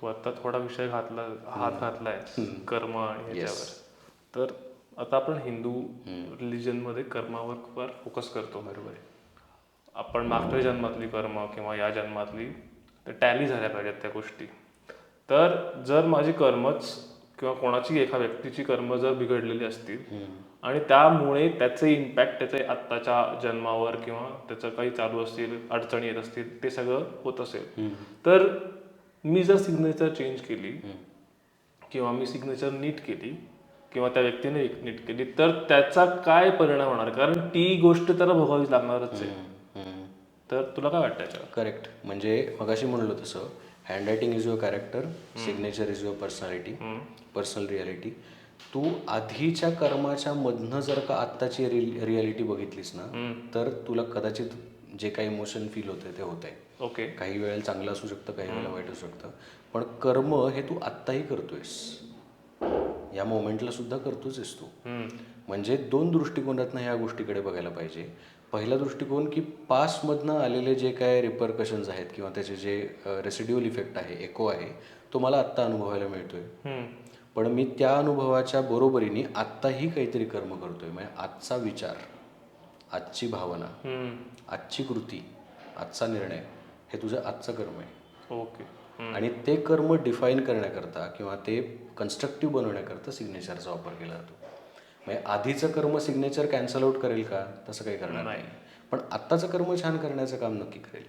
तू आता थोडा विषय हात घातलाय कर्म ह्याच्यावर. तर आता आपण हिंदू रिलिजनमध्ये कर्मावर फार फोकस करतो. बरोबर आहे. आपण मागच्या जन्मातली कर्म किंवा या जन्मातली तर टॅली झाल्या पाहिजेत त्या गोष्टी. तर जर माझी कर्मच किंवा कोणाची एका व्यक्तीची कर्म जर बिघडलेली असतील आणि त्यामुळे त्याचे इम्पॅक्ट त्याचे आत्ताच्या जन्मावर किंवा त्याचं काही चालू असतील, अडचणी येत असतील, ते सगळं होत असेल, तर मी जर सिग्नेचर चेंज केली किंवा मी सिग्नेचर नीट केली किंवा त्या व्यक्तीने नीट केली, तर त्याचा काय परिणाम होणार? कारण ती गोष्ट त्याला भोगावीच लागणारच आहे. तर तुला काय वाटतं याच्यावर? करेक्ट. म्हणजे मगाशी म्हणलो तसं, handwriting is your character, signature is your personality, personal reality. तू आधीच्या कर्माच्या मधनं जर का आत्ताची रियालिटी बघितलीस ना, तर तुला कदाचित जे काही इमोशन फील होते ते होत आहे. ओके. काही वेळेला चांगलं असू शकतं, काही वेळेला वाईट असू शकतं, पण कर्म हे तू आत्ताही करतोयस, या मोमेंटला सुद्धा करतोच आहेस तू. म्हणजे 2 दृष्टिकोनातनं ह्या गोष्टीकडे बघायला पाहिजे. पहिला दृष्टिकोन की पास्टमधनं आलेले जे काय रिपरकशन्स आहेत किंवा त्याचे जे रेसिड्युअल इफेक्ट आहे, एको आहे, तो मला आत्ता अनुभवायला मिळतोय. पण मी त्या अनुभवाच्या बरोबरीने आत्ताही काहीतरी कर्म करतोय. म्हणजे आजचा विचार, आजची भावना, आजची कृती, आजचा निर्णय हे तुझं आजचं कर्म आहे. ओके. आणि ते कर्म डिफाईन करण्याकरता किंवा ते कन्स्ट्रक्टिव्ह बनवण्याकरता सिग्नेचरचा वापर केला जातो. म्हणजे आधीचं कर्म सिग्नेचर कॅन्सल आउट करेल का? तसं काही करणार नाही. पण आत्ताचं कर्म छान करण्याचं काम नक्की करेल.